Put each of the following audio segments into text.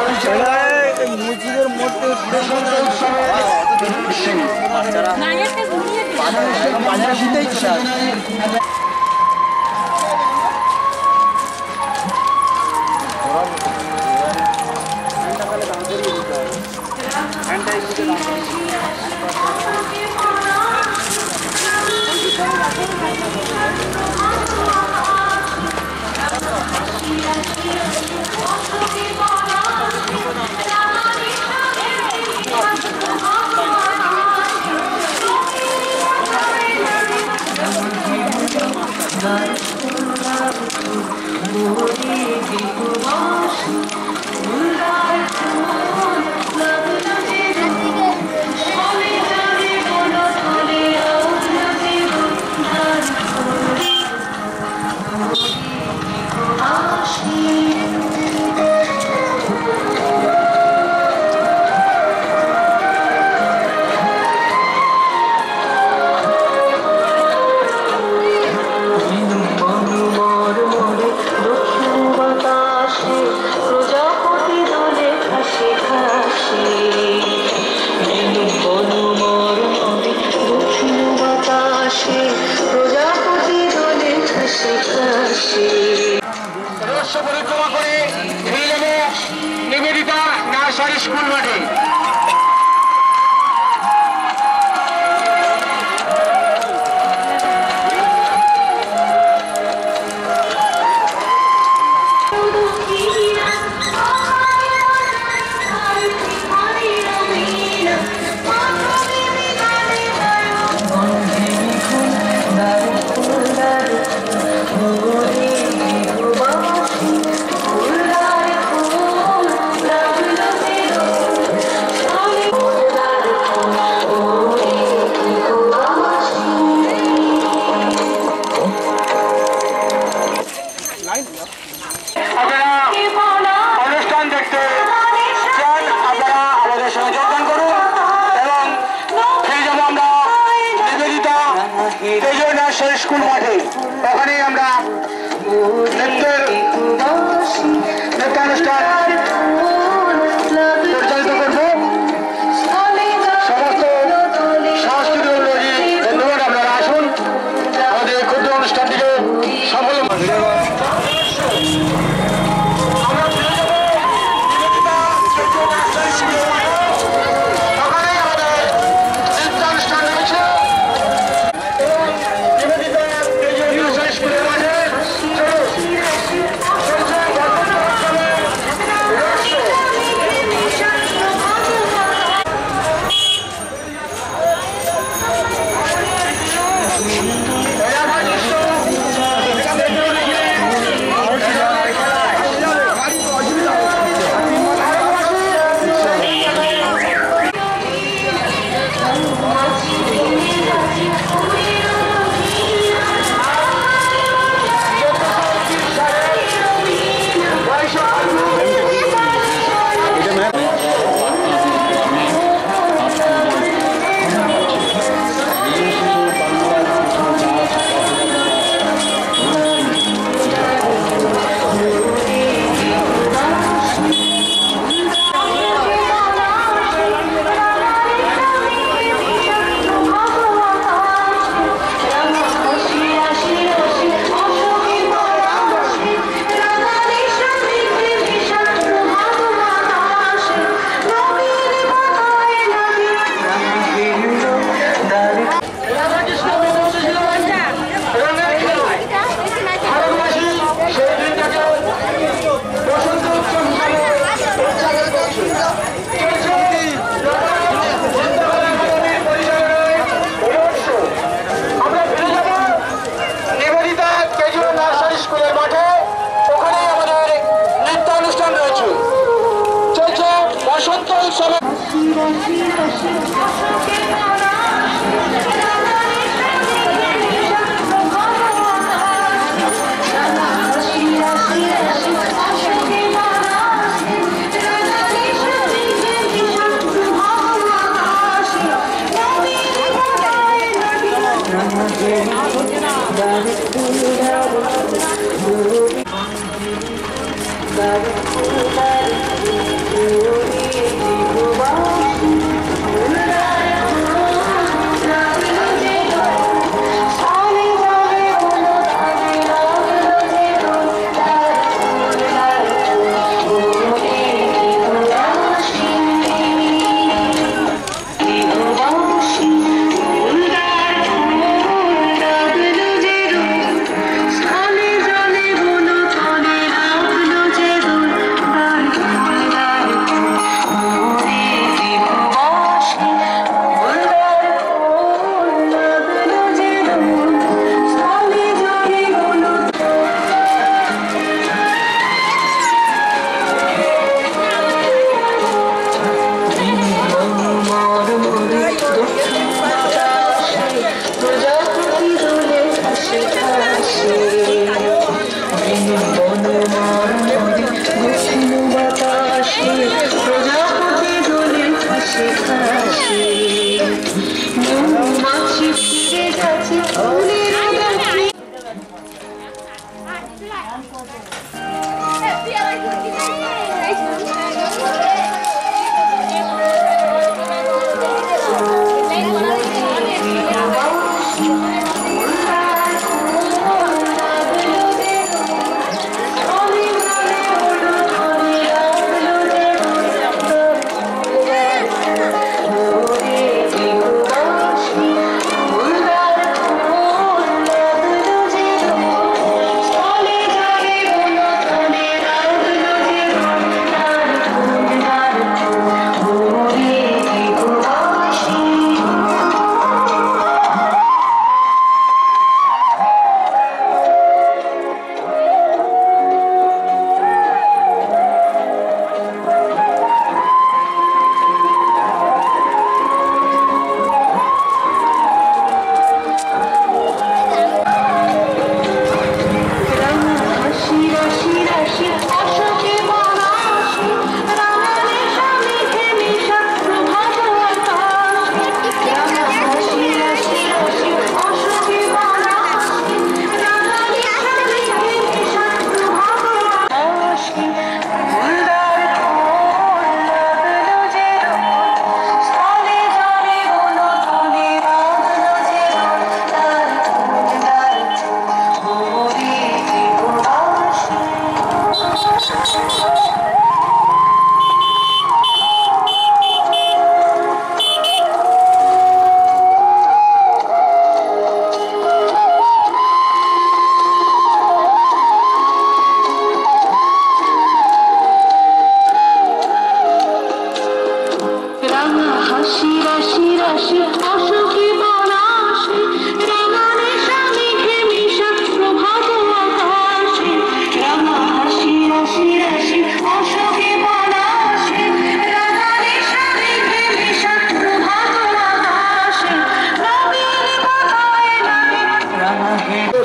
মসজিদের মধ্যে বাজার দিতেই পরিক্রমা করে ফিরে যাবো নিবেদিতা নার্সারি স্কুল মাঠে। অনুষ্ঠান দেখতে চান আপনারা আমাদের সঙ্গে যোগদান করুন এবং ফিরে যাবো আমরা নিবেদিতা তেজো নার্সারি স্কুল মাঠে। ওখানেই আমরা নৃত্যানুষ্ঠান পরিচালিত করবো। সমস্ত সাংস্কৃতিক অনুরাগী বন্ধুগণ আপনারা আসুন আমাদের ক্ষুদ্র অনুষ্ঠানটিকে সফল David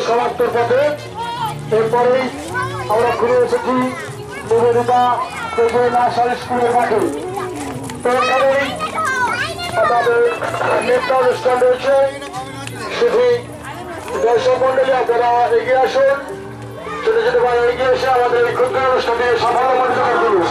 সমাপ্তর পথে এরপরেই আমরা ঘুরে এসেছি নিবেদিতা নার্সারি স্কুলের মাঠে। এরপরেই আমাদের নেতা অনুষ্ঠান রয়েছে। শুধু দর্শক মন্ডলী আপনারা এগিয়ে আসুন, ছোট ছোট বাজার এগিয়ে এসে আমাদের এই ক্ষুদ্র অনুষ্ঠানটি সাফল্য মন্ডিত করুন।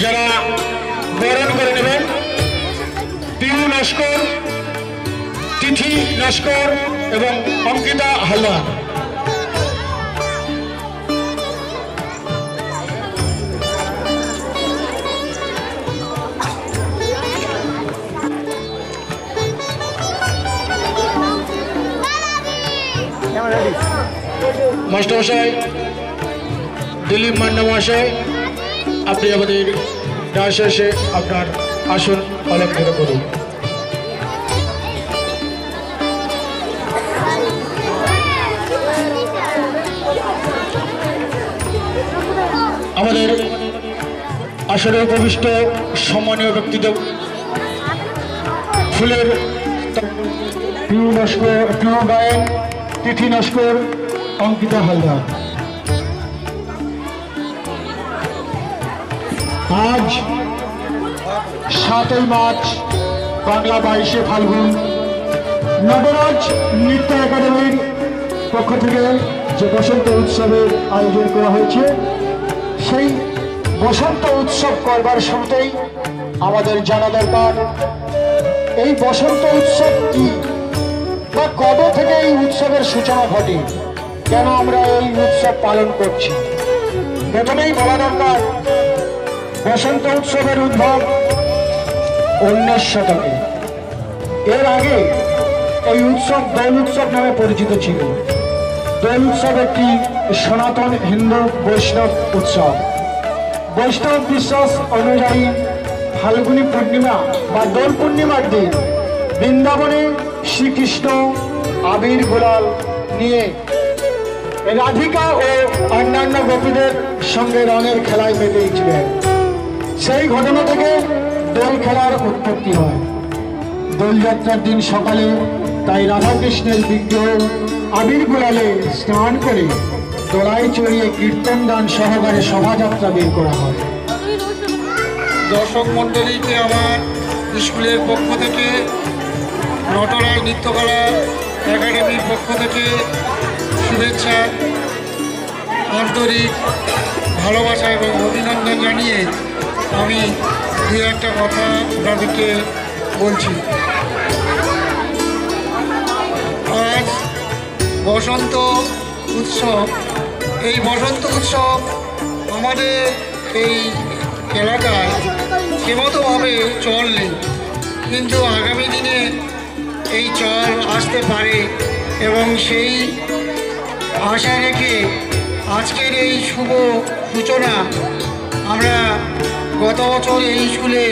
যারা বরণ করে নেবেন পিউ নস্কর, তিথি নস্কর এবং অঙ্কিতা হালদার। মাস্টারমশাই দিলীপ মান্না মহাশয়, আপনি আমাদের ডান্স শেষে আপনার আসন অলঙ্কৃত করুন। আমাদের আসরে উপবিষ্ট সম্মানীয় ব্যক্তিদের ফুলের পিউ নস্কর, পিউ গায়েন, তিথি নস্কর, অঙ্কিতা হালদার। আজ 7ই মার্চ বাংলা 22শে ফাল্গুন নটরাজ নৃত্য একাডেমির পক্ষ থেকে যে বসন্ত উৎসবের আয়োজন করা হয়েছে, সেই বসন্ত উৎসব করবার শুরুতেই আমাদের জানা দরকার এই বসন্ত উৎসব কি বা কবে থেকে এই উৎসবের সূচনা ঘটে, কেন আমরা এই উৎসব পালন করছি। প্রথমেই বলা দরকার বসন্ত উৎসবের উদ্ভব 19 শতকে। এর আগে এই উৎসব দোল উৎসব নামে পরিচিত ছিল। দোল উৎসব একটি সনাতন হিন্দু বৈষ্ণব উৎসব। বৈষ্ণব বিশ্বাস অনুযায়ী ফাল্গুনী পূর্ণিমা বা দোল পূর্ণিমার দিন বৃন্দাবনে শ্রীকৃষ্ণ আবির গোলাল নিয়ে রাধিকা ও অন্যান্য গোপীদের সঙ্গে রঙের খেলায় মেতেছিলেন। সেই ঘটনা থেকে দোল খেলার উৎপত্তি হয়। দোলযাত্রার দিন সকালে তাই রাধাকৃষ্ণের বিগ্রহ আবির গোলালে স্নান করে দোলায় চড়িয়ে কীর্তন গান সহকারে শোভাযাত্রা বের করা হয়। দর্শক মণ্ডলীকে আমার স্কুলের পক্ষ থেকে, নটরাজ নৃত্যকলা একাডেমির পক্ষ থেকে শুভেচ্ছা, আন্তরিক ভালোবাসা এবং অভিনন্দন জানিয়ে আমি দু একটা কথা আপনাদেরকে বলছি। আজ বসন্ত উৎসব। এই বসন্ত উৎসব আমাদের এই এলাকায় সেমতোভাবে চল নেই, কিন্তু আগামী দিনে এই চল আসতে পারে এবং সেই আশা রেখে আজকের এই শুভ সূচনা আমরা গত বছর এই স্কুলে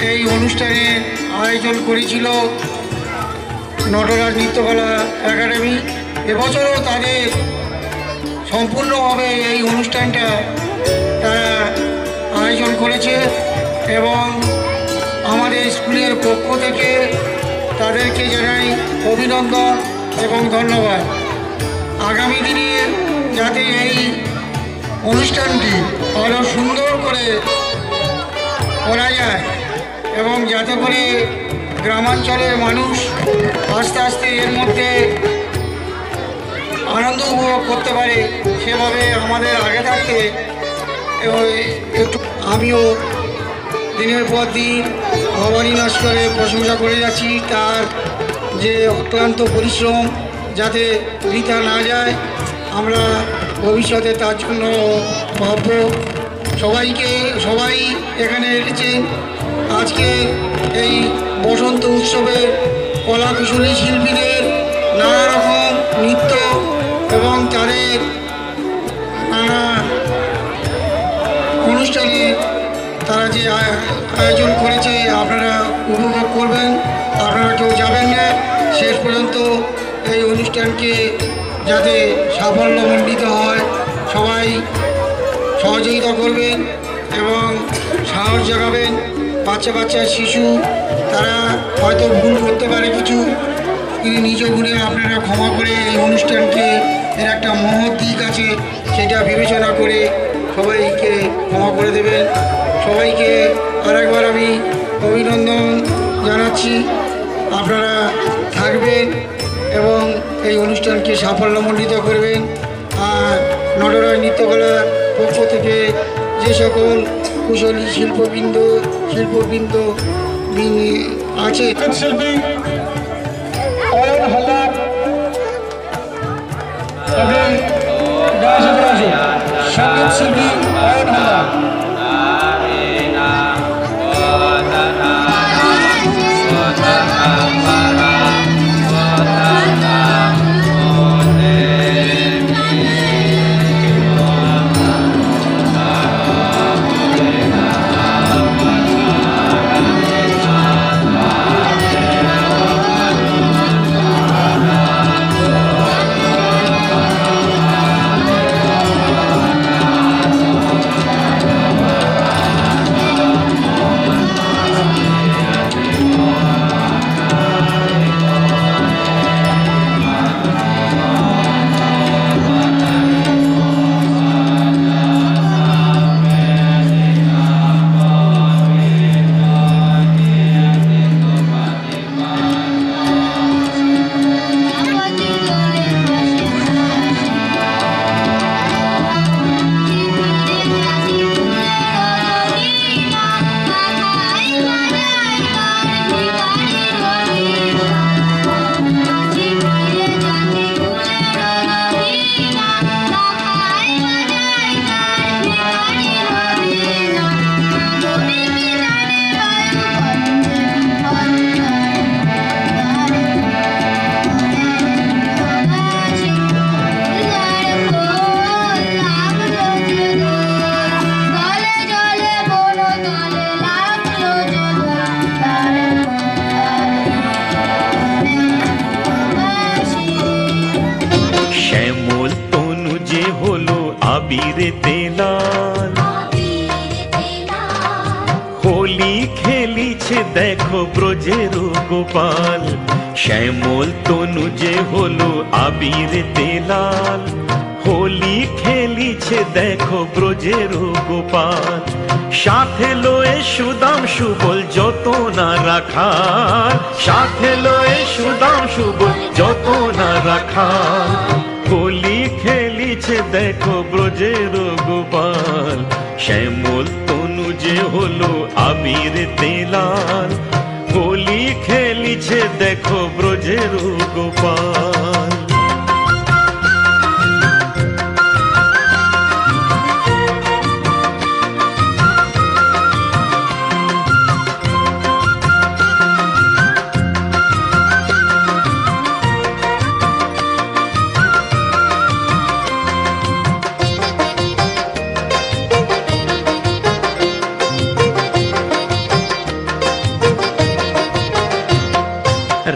এই অনুষ্ঠানের আয়োজন করেছিল নটরাজ নৃত্যকলা একাডেমি। এবছরও তাদের সম্পূর্ণভাবে এই অনুষ্ঠানটা তারা আয়োজন করেছে এবং আমাদের স্কুলের পক্ষ থেকে তাদেরকে জানাই অভিনন্দন এবং ধন্যবাদ। আগামী দিনে যাতে এই অনুষ্ঠানটি আরও সুন্দর করে করা যায় এবং যাতে করে গ্রামাঞ্চলের মানুষ আস্তে আস্তে এর মধ্যে আনন্দ উপভোগ করতে পারে, সেভাবে আমাদের আগে থাকতে একটু আমিও দিনের পর দিন ভবানী নস্করের প্রশংসা করে যাচ্ছি। তার যে অক্লান্ত পরিশ্রম যাতে বৃথা না যায়, আমরা ভবিষ্যতে তার জন্য ভাবব। সবাই এখানে এসেছেন আজকে এই বসন্ত উৎসবের কলাকুশলী শিল্পীদের নানা রকম নৃত্য এবং তাদের নানা অনুষ্ঠানে তারা যে আয়োজন করেছে আপনারা উপভোগ করবেন। আপনারা কেউ যাবেন না, শেষ পর্যন্ত এই অনুষ্ঠানকে যাতে সাফল্যমণ্ডিত হয় সবাই সহযোগিতা করবেন এবং সাহস জাগাবেন। বাচ্চা শিশু তারা হয়তো ভুল করতে পারে কিছু, কিন্তু নিজ ভুলে আপনারা ক্ষমা করে এই অনুষ্ঠানকে এর একটা মহৎ দিক আছে সেটা বিবেচনা করে সবাইকে ক্ষমা করে দেবেন। সবাইকে আরেকবার আমি অভিনন্দন জানাচ্ছি। আপনারা থাকবেন এবং এই অনুষ্ঠানকে সাফল্যমণ্ডিত করবেন। আর নটরাজ নৃত্যকলার পক্ষ থেকে যে সকল কুশলী শিল্পবৃন্দ আছে, শিল্পী অয়ন হালদার সঙ্গীত শিল্পী অয়ন হালদার আবিরেতে লাল হোলি খেলিছে দেখো ব্রজের গোপাল। শ্যামল তনু যে হলো আবিরেতে লাল, হোলি খেলিছে দেখো ব্রজের গোপাল। সাথে লয়ে সুদাম সুবল যত না রাখাল, সাথে লয়ে সুদাম সুবল যত না রাখাল। হোলি খেলিছে দেখো ব্রজের গোপাল। শ্যামল তনু যে হলো আবিরেতে লাল, হোলি খেলিছে দেখো ব্রজের গোপাল।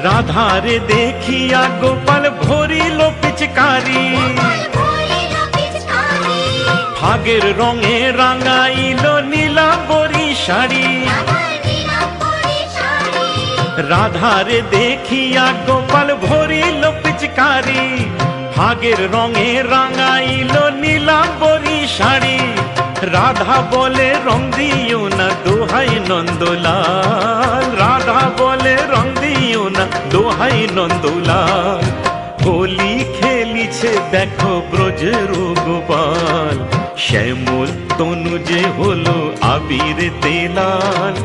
রাধারে দেখিয়া গোপাল ভরিল পিচকারি, ফাগের রঙে রাঙাইল নীলাম্বরী শাড়ি। রাধারে দেখিয়া গোপাল ভরিল পিচকারি, ফাগের রঙে রাঙাইল নীলাম্বরী শাড়ি। রাধা বলে রং দিও না দোহাই নন্দলাল, রাধা বলে রং দিও না দোহাই নন্দলাল। হোলি খেলিছে দেখো ব্রজের গোপাল। শ্যামল তনু যে হলো আবিরেতে লাল,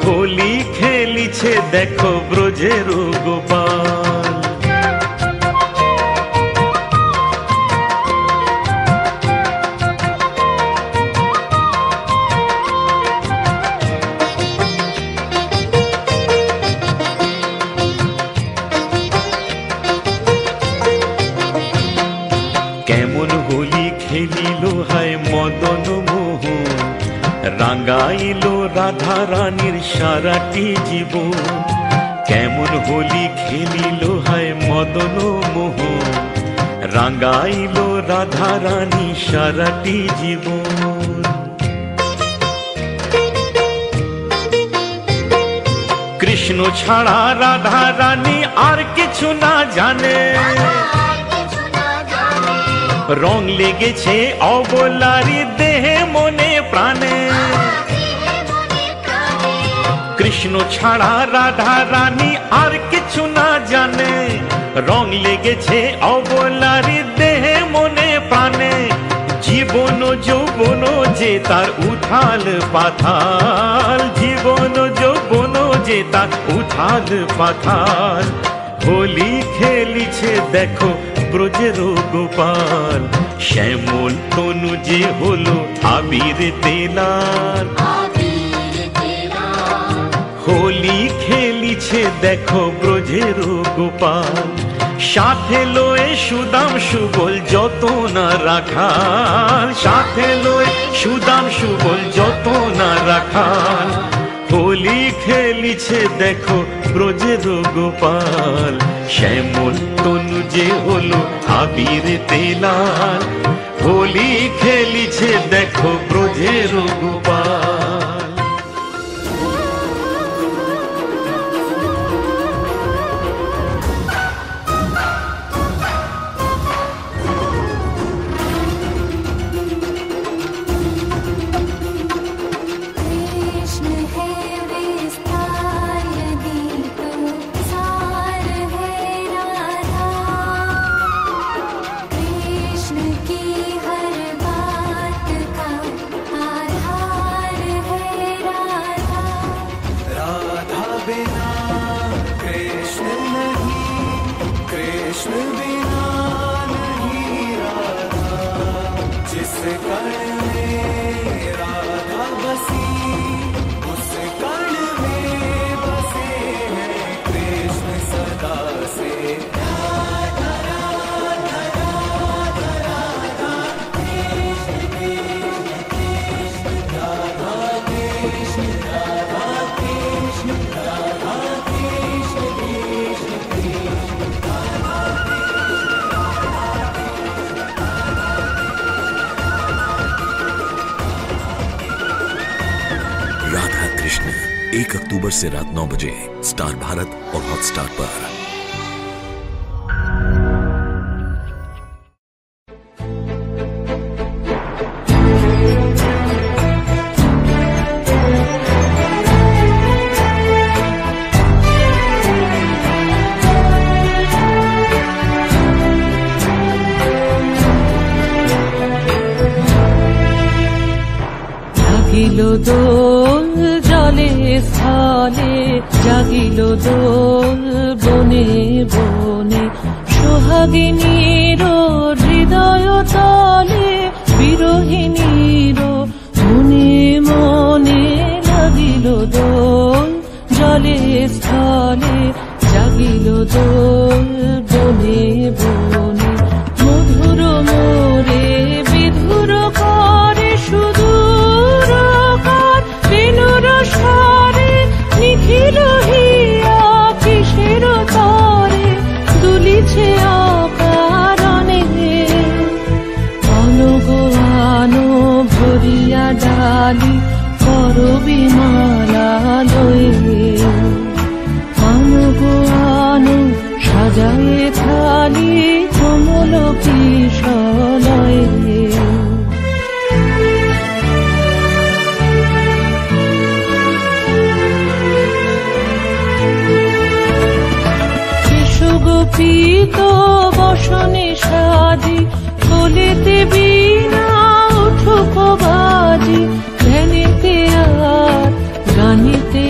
হোলি খেলিছে দেখো ব্রজের গোপাল। কেমন হোলি খেলিল হায় মদন মোহন, রাঙাইল রাধা রানীর সারাটি জীবন। কেমন হোলি খেলিল হায় মদন মোহন, রাঙাইলো রাধারানী সারাটি জীবন। কৃষ্ণ ছাড়া রাধারানী আর কিছু না জানে, রং লেগেছে অবলারী দেহে মনে প্রাণে। কৃষ্ণ ছাড়া রাধারানী আর কিছু না জানে, রং লেগেছে অবলারী দেহে মনে প্রাণে। জীবন যৌবন যে তার উথাল পাথাল, জীবন যৌবন যে তার উথাল পাথাল। হোলি খেলিছে দেখো ব্রজের গোপাল, শ্যামল তনু যে হলো আবির তেলাল। হোলি খেলিছে দেখো ব্রজের গোপাল, সাথে লয়ে সুদাম সুবল যত না রাখাল, সাথে লয়ে সুদাম সুবল যত না রাখাল। হোলি খেলিছে দেখো ব্রজের গোপাল, শ্যামল তনু যে হলো আবির তেলাল। হোলি খেলিছে দেখো ব্রজের গোপাল। राधा कृष्ण 1 अक्टूबर से रात 9 बजे स्टार भारत और हॉटस्टार पर। জাগিলো দোল জলে স্থলে, জাগিলো দোল বনে বনে। সোহাগিনীর হৃদয় তলে, বিরোহিণীর মনে মনে। লাগিলো দোল জলে স্থলে, জাগিলো দোল বনে বনে। মধুর মোরে বিধুর করে সুদূর কার, বেনুর স্বরে নিখিল হিয়া কিসের তরে। দুলিছে অকারণে অনুগোয়ানো ভরিয়া ডালি, করবি মালা লয়ে। অনুগোয়ানো সাজায়ে থালি, কমল কিশলয়ে। গোপীত বসনে সাজি, কোলেতে বীণা উঠুক বাজি। ধ্যানেতে আর গানিতে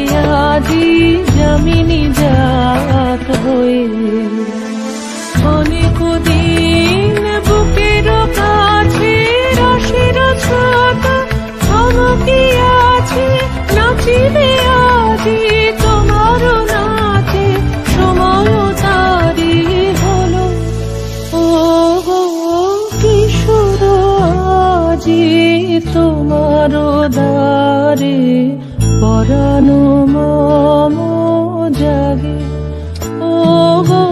আজি, যামিনী জাত হয়ে। অনেক দিন বুকের কাছে রসের ছাতা থমকিয়াছে, নাচিবে আজি তোমার নাচে। সময় তারি হলো ও কিশোর, আজি তোমার দ্বারে পরাণ মম জাগে। ও গো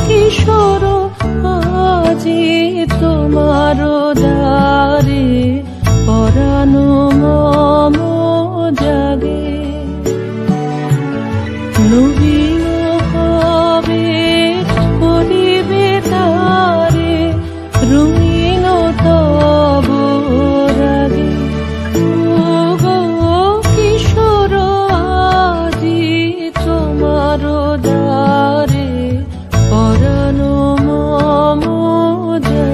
কিশোর, আজি আজি তোমার দ্বারে পরাণ মম জাগে নবীন হবে করিবে তারে রঙিন তব রাগে গো কিশোর আজি তোমার দ্বারে পরাণ মম জাগে।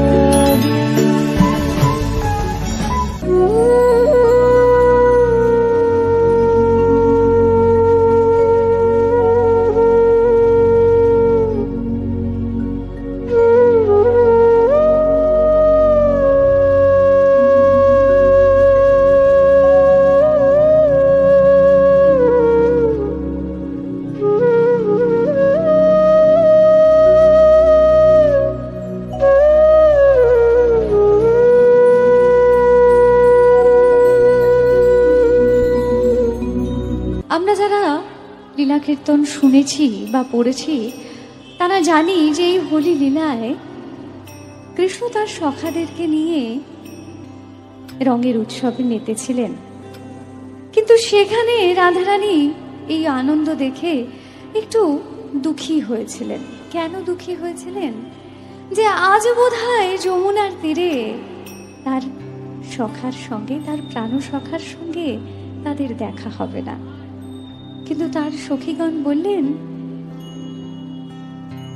আমরা যারা লীলা কীর্তন শুনেছি বা পড়েছি তারা জানি যে এই হোলি লীলায় কৃষ্ণ তার সখাদেরকে নিয়ে রঙের উৎসবে মেতেছিলেন, কিন্তু সেখানে রাধারানী এই আনন্দ দেখে একটু দুঃখী হয়েছিলেন। কেন দুঃখী হয়েছিলেন? যে আজ বোধহয় যমুনার তীরে তার সখার সঙ্গে, তার প্রাণ সখার সঙ্গে তাদের দেখা হবে না। কিন্তু তার সখীগণ বললেন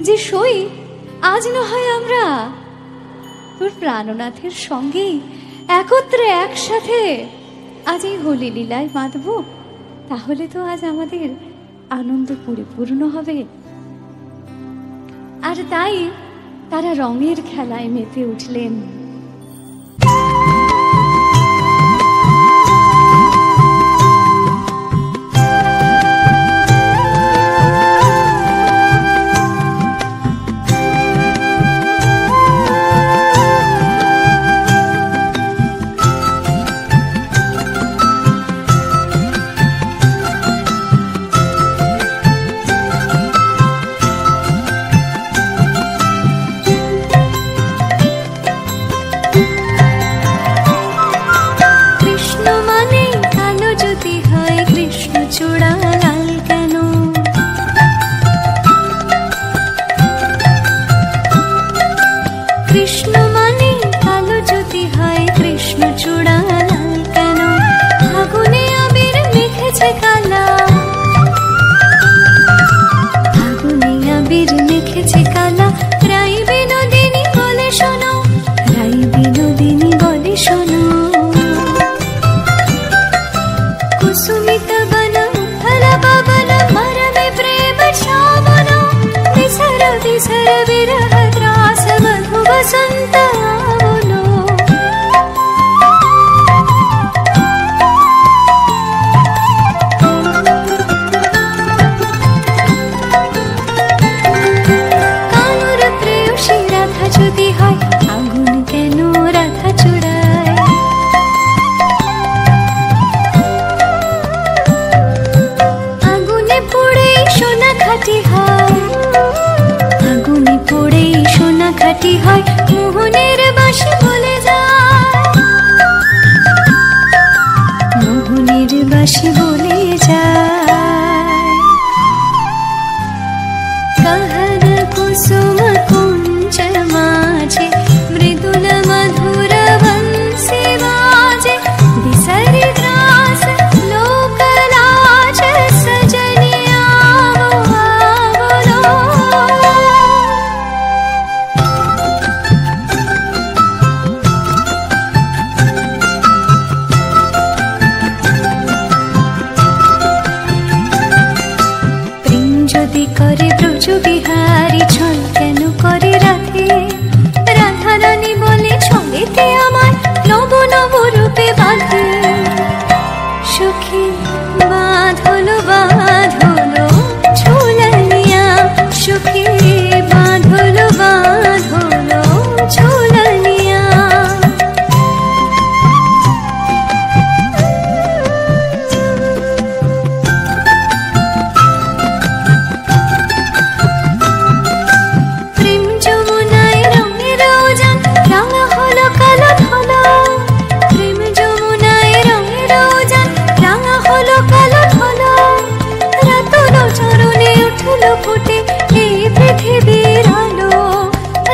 যে সই আজ না হয় আমরা তোর প্রাণনাথের সঙ্গেই একত্রে একসাথে আজ এই হোলি লীলায় মাতব, তাহলে তো আজ আমাদের আনন্দ পরিপূর্ণ হবে। আর তাই তারা রঙের খেলায় মেতে উঠলেন। আগুনে পড়ে সোনা খাটি হয় মোহনে উঠলো ফুটে এই পৃথিবীর আলো,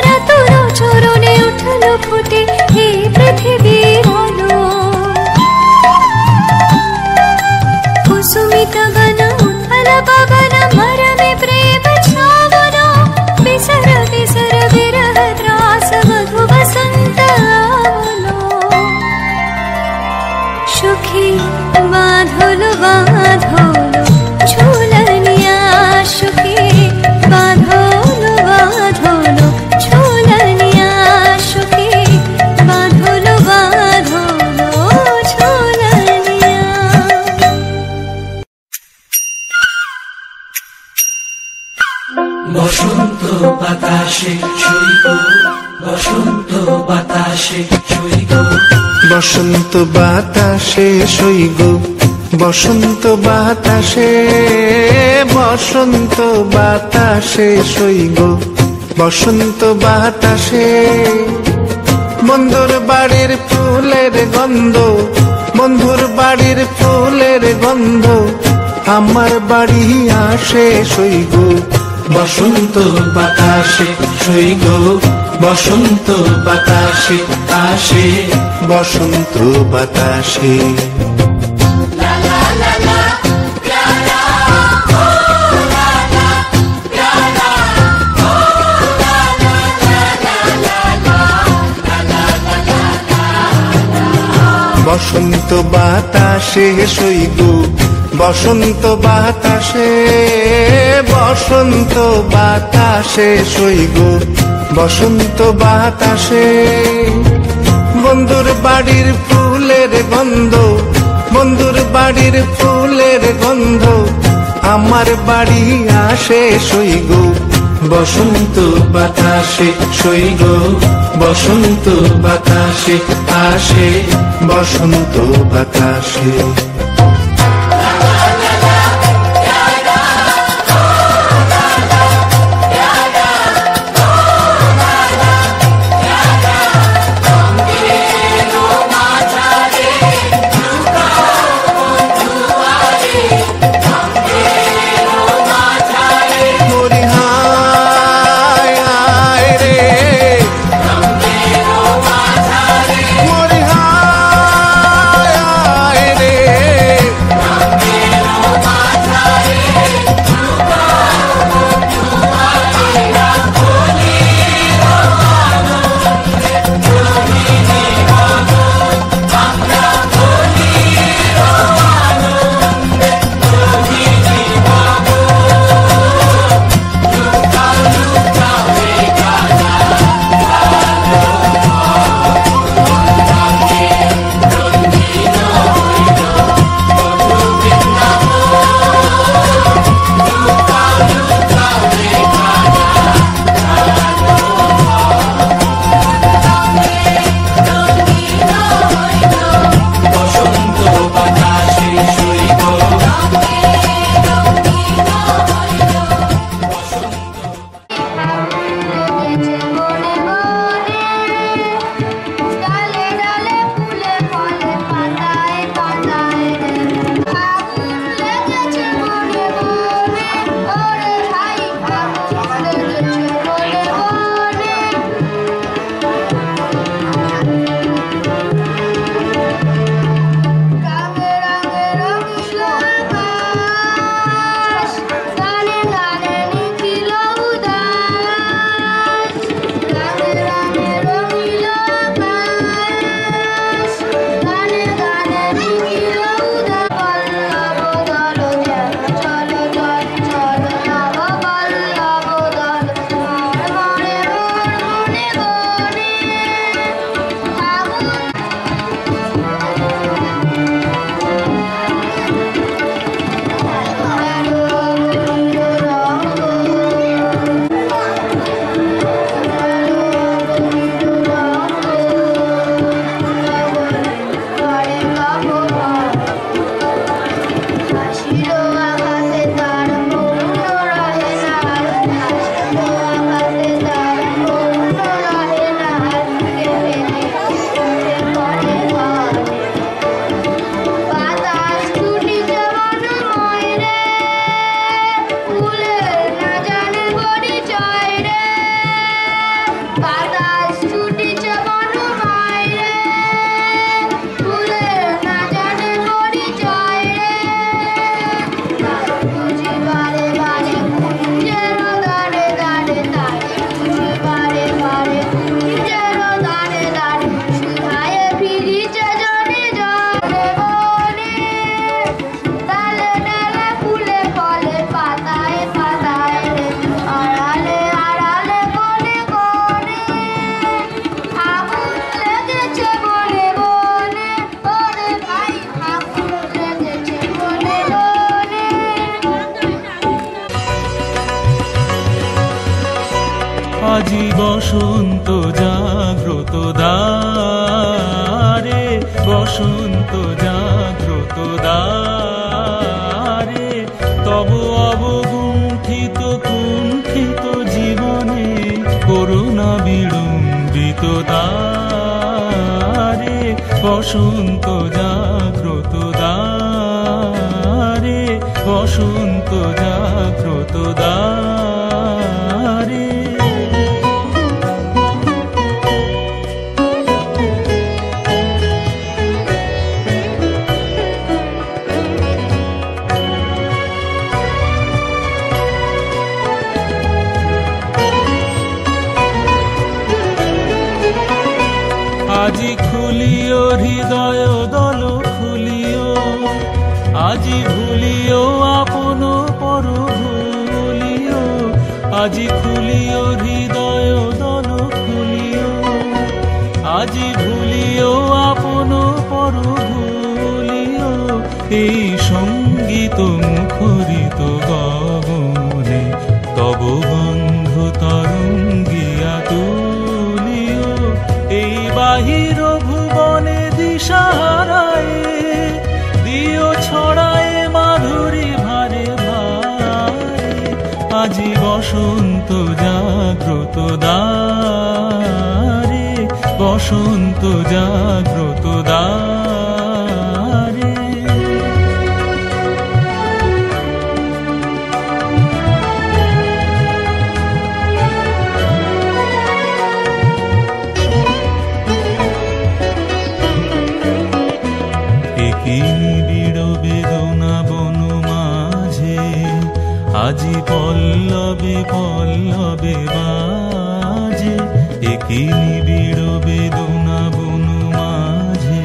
রাতুর চরণে উঠলো ফুটে এই পৃথিবীর আলো। कुसुमित वन उत्पल पवन मरमे प्रेम छावन, विसर विसर विरह त्रास मधु वसंत आवलो। सुखी बांधलो बांधलो झूलनिया, सुखी बांधलो बांधलो झूलनिया, सुखी बांधलो बांधलो झूलनिया। বসন্ত বাতাসে সইব, বসন্ত বাতাসে সইব, বসন্ত বাতাসে সইগ, বসন্ত বাতাসে, বসন্ত বাতাসে সইগ, বসন্ত বাতাসে। বন্ধুর বাড়ির ফুলের গন্ধ, বন্ধুর বাড়ির ফুলের গন্ধ আমার বাড়ি আসে সইগ, বসন্ত বাতাসে সইব, বসন্ত বাতাসে আসে, বসন্ত বাতাসে। বসন্ত বাতাসে সইগ, বসন্ত বাতাসে, বসন্ত বাতাসে সইগ, বসন্ত বাতাসে। বন্ধুর বাড়ির ফুলের গন্ধ, বন্ধুর বাড়ির ফুলের গন্ধ আমার বাড়ি আসে সইগ, বসন্ত বাতাসে সইব, বসন্ত বাতাসে আসে, বসন্ত বাতাসে। রে আজি বসন্ত জাগ্রত দ্বারে, বসন্ত জাগ্রত দ্বারে, তব অবগুণ্ঠিত কুণ্ঠিত জীবনে করুণা বিড়ম্বিত দ্বারে, বসন্ত জাগ্রত দ্বারে, বসন্ত জাগ্রত দ্বারে। আজি খুলিও হৃদয় দল খুলিও, আজি ভুলিও আপন পর ভুলিও, আজি খুলিও হৃদয় দল খুলিও, আজি ভুলিও আপন পর ভুলিও, এই সঙ্গীত মুখরিত গগনে তব গন্ধ তরঙ্গিয়া তুলিও, এই বাহির ভুবনে দিশাহারায় দিও ছড়ায় মাধুরী ভারে ভারে, আজি বসন্ত জাগ্রত দ্বারে, বসন্ত জাগ্রত দ্বারে। কি নিবিড় বেদনা বন মাঝে, আজি পল্লবে পল্লবে বাজে, একই নিবিড় বেদনা বন মাঝে,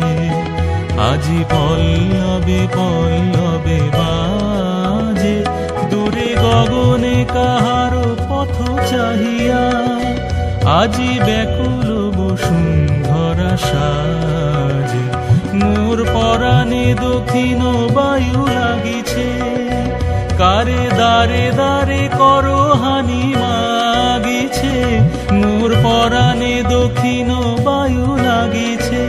আজি পল্লবে পল্লবে বাজে, দূরে গগনে কাহারো পথ চাহিয়া, আজি ব্যাকুল বসুন্ধরা সাজে, মোর পরাণে দক্ষিণ বায়ু লাগিছে, কারে দারে দারে করো হানি মাগিছে, মোর পরাণে দক্ষিণ বায়ু লাগিছে,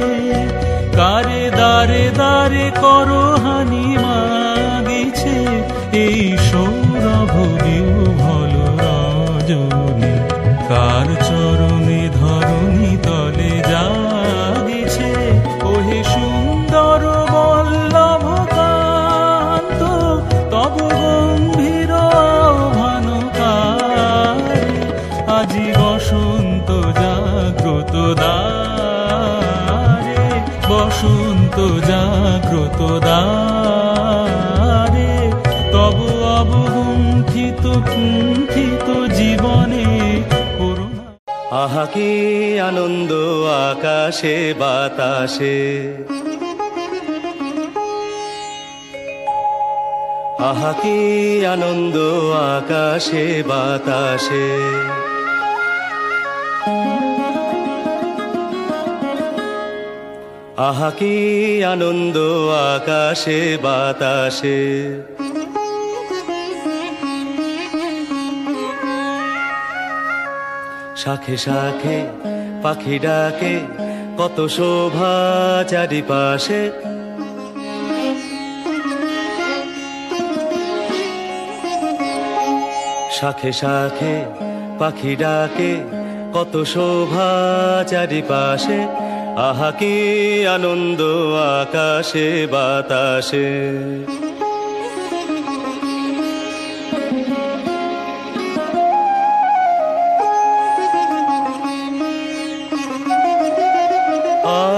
কারে দারে দারে করো হানি মাগিছে, এই সৌরভ বিহ্বল রজনী কার চরণে ধরণী তলে জাগিছে, ওহে সুন্দর বল্লভ কান্ত তব গম্ভীর আহ্বানকারে, আজি বসন্ত জাগ্রত দ্বারে, বসন্ত জাগ্রত দ্বারে, তব অবগুণ্ঠিত কুণ্ঠিত জীবনে করুণা। আহা কি আনন্দ আকাশে বাতাসে, আহা কি আনন্দ আকাশে বাতাসে, আহা কি আনন্দ আকাশে বাতাসে, শাখে শাখে পাখি ডাকে কত শোভা চারিপাশে, শাখে শাখে পাখি ডাকে কত শোভা চারিপাশে, আহা কি আনন্দ আকাশে বাতাসে।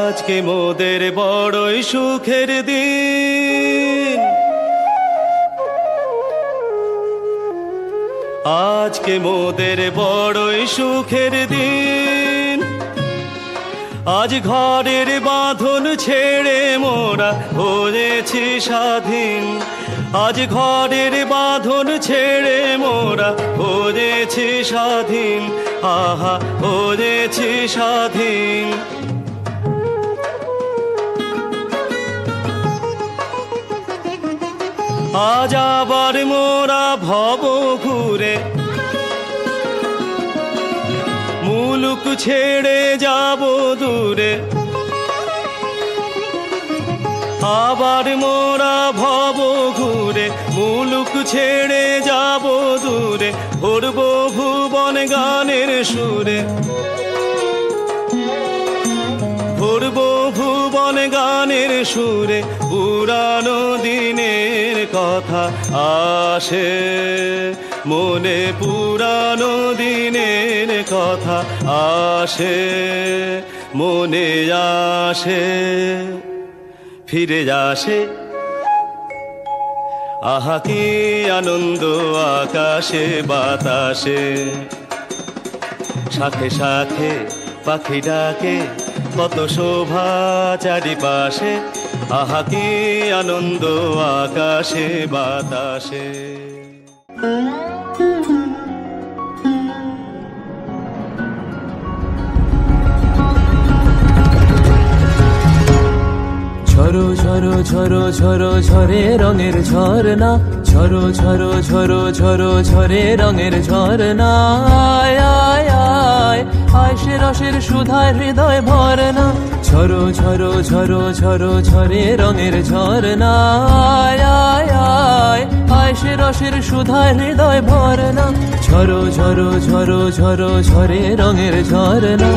আজকে মোদের বড়ই সুখের দিন, আজকে মোদের বড়ই সুখের দিন, আজ ঘরের বাঁধন ছেড়ে মোরা হয়েছি স্বাধীন, আজ ঘরের বাঁধন ছেড়ে মোরা হয়েছি স্বাধীন, আহা হয়েছি স্বাধীন। আজ আবার মোরা ভব ঘুরে মুলুক ছেড়ে যাব দূরে, আবার মোরা ভব ঘুরে, মুলুক ছেড়ে যাব দূরে, ভরব ভুবন গানের সুরে, ভরব ভুবন গানের সুরে। পুরানো দিনের কথা আসে মনে, পুরানো দিনের কথা আসে মনে, আসে ফিরে আসে। আহা কি আনন্দ আকাশে বাতাসে, শাখে শাখে পাখি ডাকে, কত শোভা চারিপাশে। আহা কি আনন্দ আকাশে বাতাসে। ঝরো ঝরো ঝরো ঝরো ঝরে রঙের ঝরনা, ঝরো ঝরো ঝরো ঝরো ঝরে রঙের ঝরনা। আয় আয় আয় আয় সে রসের সুধায় হৃদয় ভরনা, ঝরো ঝরো ঝরো ঝরো ঝরে রঙের ঝরনা। আয় আয় আয় আয় সে রসের সুধায় হৃদয় ভরনা, ঝরো ঝরো ঝরো ঝরো ঝরে রঙের ঝরনা।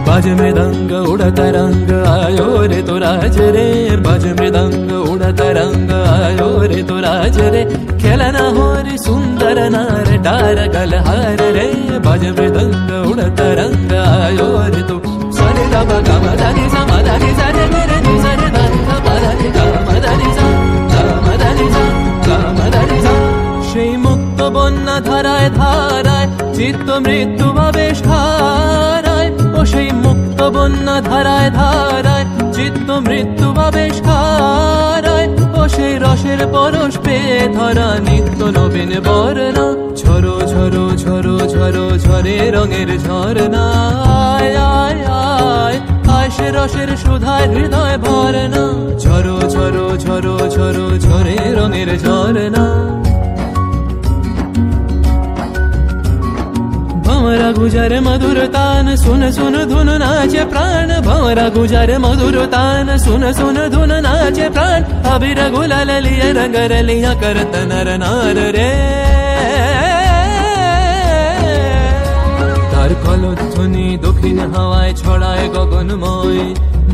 बाज मृदंग उड़ता रंग आयो रे तो राज रे, बाज मृदंग उड़ता रंग आयो रे तो राज रे। खेलना हो रे सुंदर नार डार गलहार रे, बाज मृदंग उड़ता रंग आयो रे तो सरे गा गा मा दा नि सा मा दा नि सा रे रे नि सा रे दा गा मा दा नि गा मा दा नि सा गा मा दा नि सा गा मा दा नि सा। সেই মুক্ত বন্যা ধারায় ধারায় চিত্ত মৃত্যু ভাবে সারায়, ও সেই মুক্ত বন্যা ধারায় ধারায় চিত্ত মৃত্যু ভাবে সারায়, ও সেই রসের পরশ পেয়ে ধরা নিত্য নবীন বর্ণা। ঝরো ঝরো ঝরো ঝরো ঝরে রঙের ঝরনা। আয় আয় আয় আয় সে রসের সুধায় হৃদয় ভরনা, ঝরো ঝরো ঝরো ঝরো ঝরে রঙের ঝরনা। भंवरा गुजर मधुर तान सुन सुन धुन नाचे प्राण, भंवरा गुजर मधुर तान सुन सुन धुन नाचे प्राण। अबीर गुलाल लिया रंगर लिया करत नर नार रे, तार कलध्वनि दक्षिण हावाय छड़ाय गगनमय।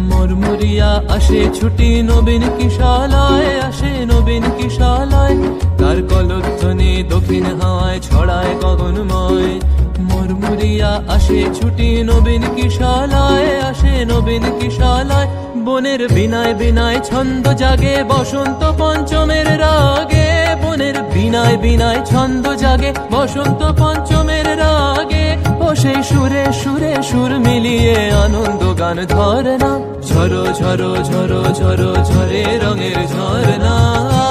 मुरमुरिया আসে ছুটি নবীন কিশালয়, আসে নবীন কিশালয়। তার কলধ্বনি দক্ষিণ হাওয়ায় ছড়ায় গগনময়। মুরমুরিয়া আসে ছুটি নবীন কিশালয়, আসে নবীন কিশালয়। বনের বিনায় বিনায় ছন্দ জাগে বসন্ত পঞ্চমের রাগে, বনের বিনায় বিনায় ছন্দ জাগে বসন্ত পঞ্চমের রাগে। ও সেই সুরে সুরে সুর মিলিয়ে আনন্দ গান ঝরনা, ঝরো ঝরো ঝরো ঝরো ঝরে রঙের ঝরনা।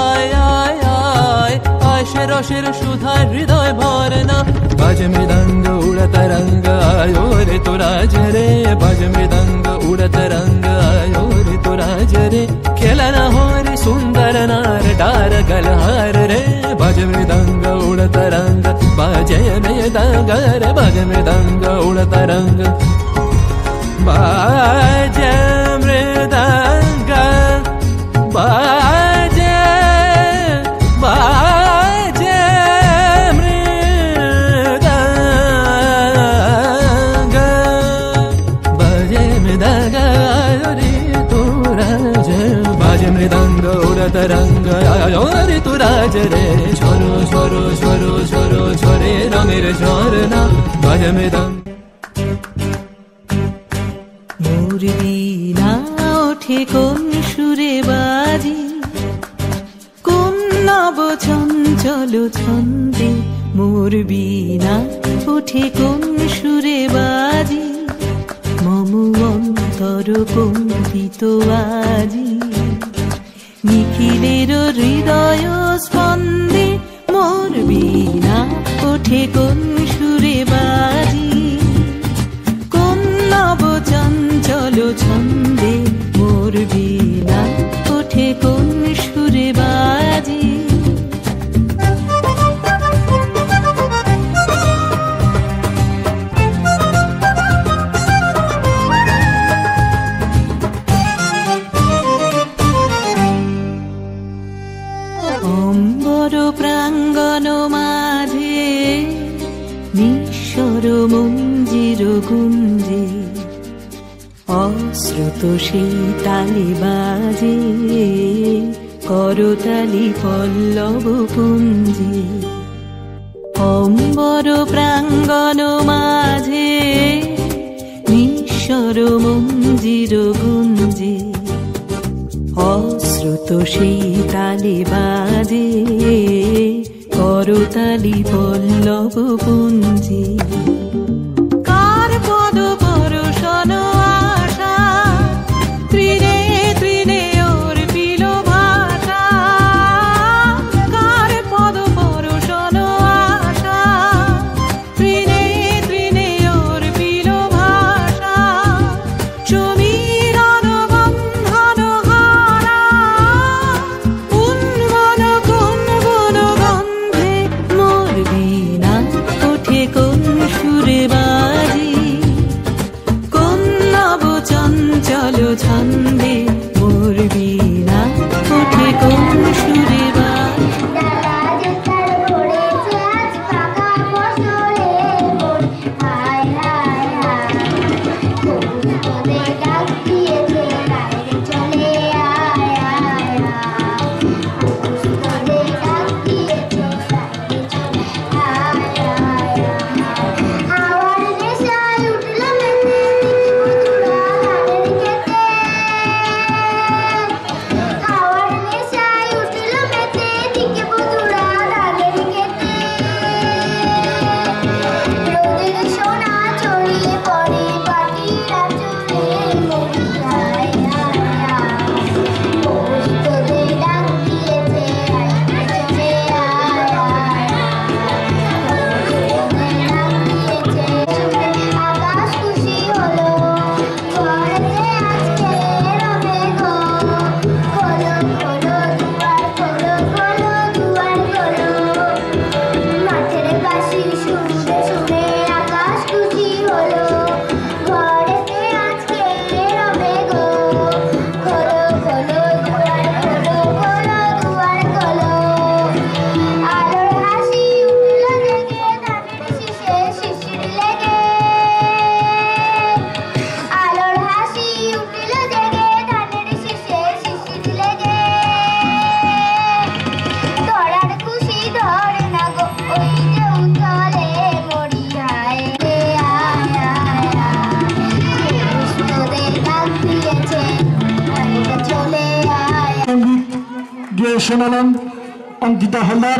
আয় আয় আয় আয় সে রসের সুধায় হৃদয় ভরনা। বাজ মৃদঙ্গ উড়ত রঙ্গ আयो रे तो राज रे, बाज मृदंग उड़त रंग आयो रे तो राज रे। खेलना हो रे सुंदर नार डार गलहार रे, बाज मृदंग उड़त रंग बाजे मृदंग रे, बाज मृदंग उड़त रंग बाजे मृदंग बाजे बाजे मृदंग उड़त रंग आयो रे तू राज रे। झरो झरो झरो झरो झरे रंगेर झरना, बाज मृदंग। মোর বীণা ওঠে কোন সুরে বাজি, কোন নব চঞ্চল ছন্দে। মোর বীণা ওঠে কোন সুরে বাজি, মম অন্তর কম্পিত আজি। নিখিলের হৃদয় স্পন্দে মোর বীণা ওঠে কোন সুরে বাজি, কোন নব চঞ্চল ছন্দে। মোর বীণা ওঠে কোন সুরে বাজি। নিঃস্বর মঞ্জির গুঞ্জে অশ্রুত সেই তালে বাজে করতালি পল্লব পুঞ্জে অম্বর প্রাঙ্গণ মাঝে নিঃস্বর মঞ্জির গুঞ্জে অশ্রুত সেই তালে বাজে করতালি পল্লব পুঞ্জে কার পদ পরশন আশা তৃণে তৃণে ওর পিল ভাষা কার পদ পরশন আশা তৃণে তৃণে ওর পিল ভাষা সমীরণ বন্ধন হারা উন্মন কোন বন গন্ধে মোর বীণা ওঠে কোন সুরে বাজি কোন নব চঞ্চল ছন্দে মোর বীণা ওঠে কোন সুরে বাজি শোনালেন অঙ্কিতা হালদার।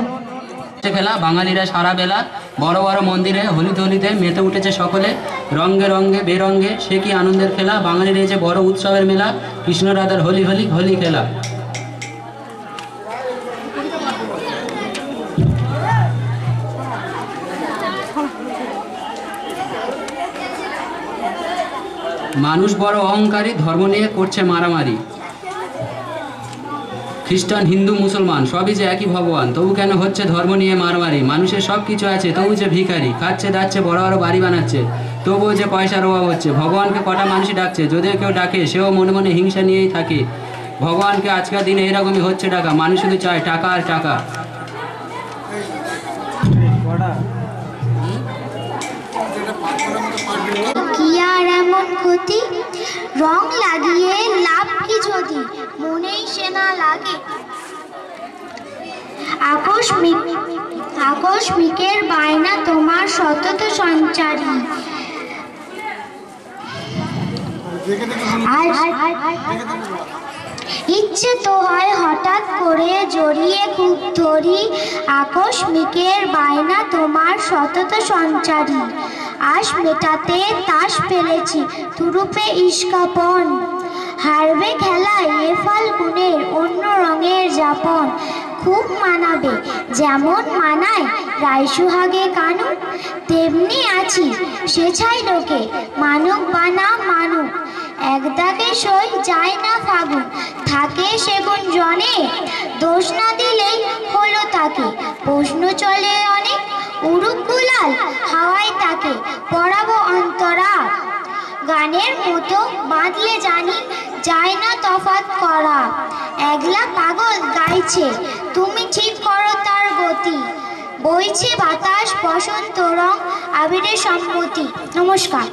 ফেলা বাঙালিরা সারা বেলা বড় বড় মন্দিরে হোলিতে হোলিতে মেতে উঠেছে সকলে রঙ্গে রঙ্গে বেরঙ্গে সে কি আনন্দের খেলা বাঙালির এই যে বড় উৎসবের মেলা কৃষ্ণ রাধার হোলি হোলি হোলি খেলা। মানুষ বড় অহংকারী ধর্ম নিয়ে করছে মারামারি খ্রিস্টান হিন্দু মুসলমান সবই যে একই ভগবান তবু কেন হচ্ছে ধর্ম নিয়ে মারামারি মানুষের সব কিছু আছে তবু যে ভিখারি খাচ্ছে দাচ্ছে বড় বড় বাড়ি বানাচ্ছে তবুও যে পয়সার অভাব হচ্ছে ভগবানকে কটা মানুষই ডাকছে যদিও কেউ ডাকে সেও মনে মনে হিংসা নিয়েই থাকে ভগবানকে আজকের দিনে এরকমই হচ্ছে ডাকা মানুষ শুধু চায় টাকা আর টাকা। কি আর এমন ক্ষতি রং লাগিয়ে লাভ কি যদি মনেই সে না লাগে আকস্মিকের বায়না তোমার সতত সঞ্চারী ইচ্ছে তো হয় হঠাৎ করে জড়িয়ে খুব ধরি আকস্মিকের বায়না তোমার সতত সঞ্চারী আশ মেটাতে তাস ফেলেছি তুরুপে ইস্কাপন হারবে খেলায় এ ফাল্গুনের অন্য রঙের যাপন খুব মানাবে যেমন মানায় রায়সুহাগে কানু তেমনি আছি সে ছাই লোকে মানুক বানা মানুক একদাগে সই যায় না ফাগুন থাকে সেগুন জনে দোষ না দিলেই হলো তাকে প্রশ্ন চলে অনেক উড়ুক গুলাল হাওয়ায় তাকে পড়াবো অন্তরা গানের মতো বাঁধলে জানি যায় না তফাৎ করা একলা পাগল গাইছে তুমি ঠিক করো তার গতি বইছে বাতাস বসন্ত রং আবিরের সম্মতি। নমস্কার।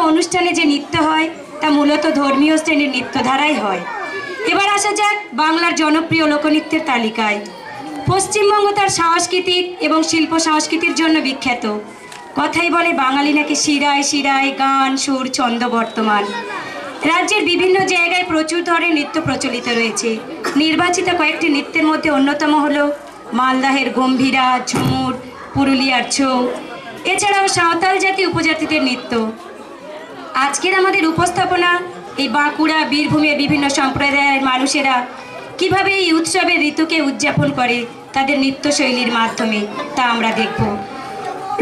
অনুষ্ঠানে যে নৃত্য হয় তা মূলত ধর্মীয় শ্রেণীর নৃত্যধারাই হয়। এবার আসা যাক বাংলার জনপ্রিয় লোকনৃত্যের তালিকায়। পশ্চিমবঙ্গ তার সাংস্কৃতিক এবং শিল্প সংস্কৃতির জন্য বিখ্যাত। কথাই বলে বাঙালি নাকি শিরায় শিরায় গান সুর ছন্দ বর্তমান। রাজ্যের বিভিন্ন জায়গায় প্রচুর ধরনের নৃত্য প্রচলিত রয়েছে। নির্বাচিত কয়েকটি নৃত্যের মধ্যে অন্যতম হলো মালদাহের গম্ভীরা, ঝুমুর, পুরুলিয়ার ছৌ, এছাড়াও সাঁওতাল জাতি উপজাতিদের নৃত্য। আজকের আমাদের উপস্থাপনা এই বাঁকুড়া বীরভূমের বিভিন্ন সম্প্রদায়ের মানুষেরা কিভাবে এই উৎসবের ঋতুকে উদযাপন করে তাদের নৃত্যশৈলীর মাধ্যমে, তা আমরা দেখব।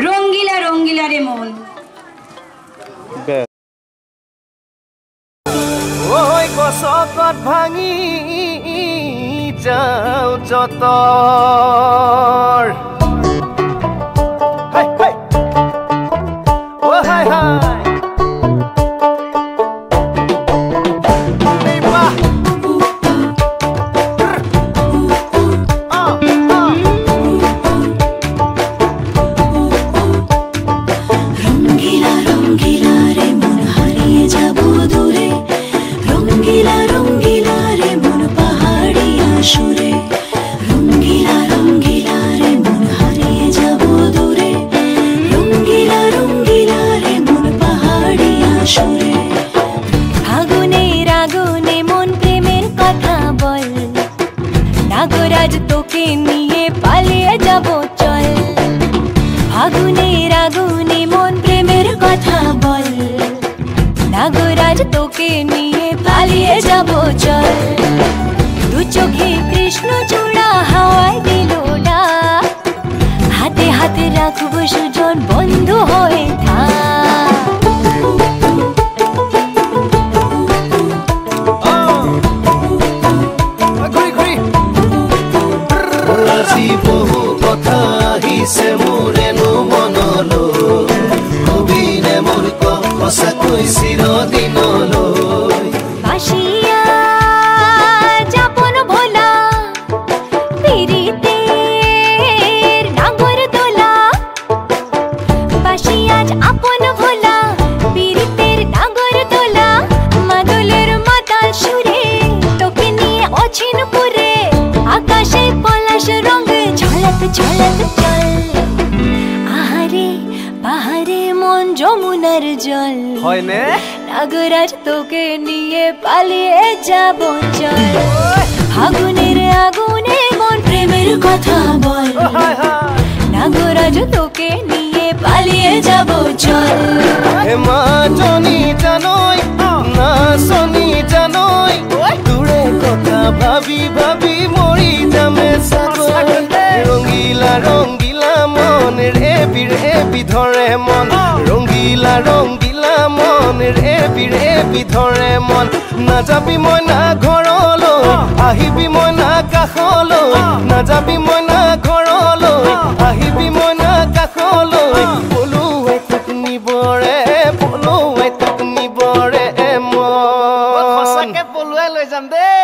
রঙ্গিলা রঙ্গিলা রে মন। ওই কসকত ভাঙি যাও যত ও হাই হাই তোকে নিয়ে পালিয়ে যাব চল। দু চোখে কৃষ্ণ চূড়া হাওয়ায় দিল ডাক, হাতে হাতে রাখবো সুজন বন্ধু হয়ে থাক। বহু কথা আহিছে মোৰেনো মনলৈ, কবিনে মোৰ সঁচাকৈ চিৰদিনলৈ। বাসিয়া যাপন ভোলা পিরিতের নাগর দোলা, বাসিয়া আপন ভোলা পিরিতের নাগর দোলা। মাদলের মাতাল সুরে তোকে নিয়ে অচিন পুরে, আকাশে পলাশ রঙ ঝলক ঝলক চল। আহারে ফাগুনের জল হয় না নাগরাজ তোকে নিয়ে পালিয়ে যাব চল ফাগুনের আগুনে মন প্রেমের কথা বল নাগরাজ তোকে নিয়ে পালিয়ে যাব চল হে মা জনি জানই না শনি জানই দূরে কথা ভাবি ভাবি মরি যামে সাগর রঙিলা রঙিলা মন রেবি রেবি ধরে মন রঙিলা রঙিলা মন ৰেবি ৰেবি ধৰে মন নাযাবি মই না ঘৰলৈ আহিবি মই না কাষলৈ নাযাবি মই না ঘৰলৈ আহিবি মই না কাষলৈ পলুৱাই তোক নিবৰে মন সঁচাকে পলুৱাই লৈ যাম দেই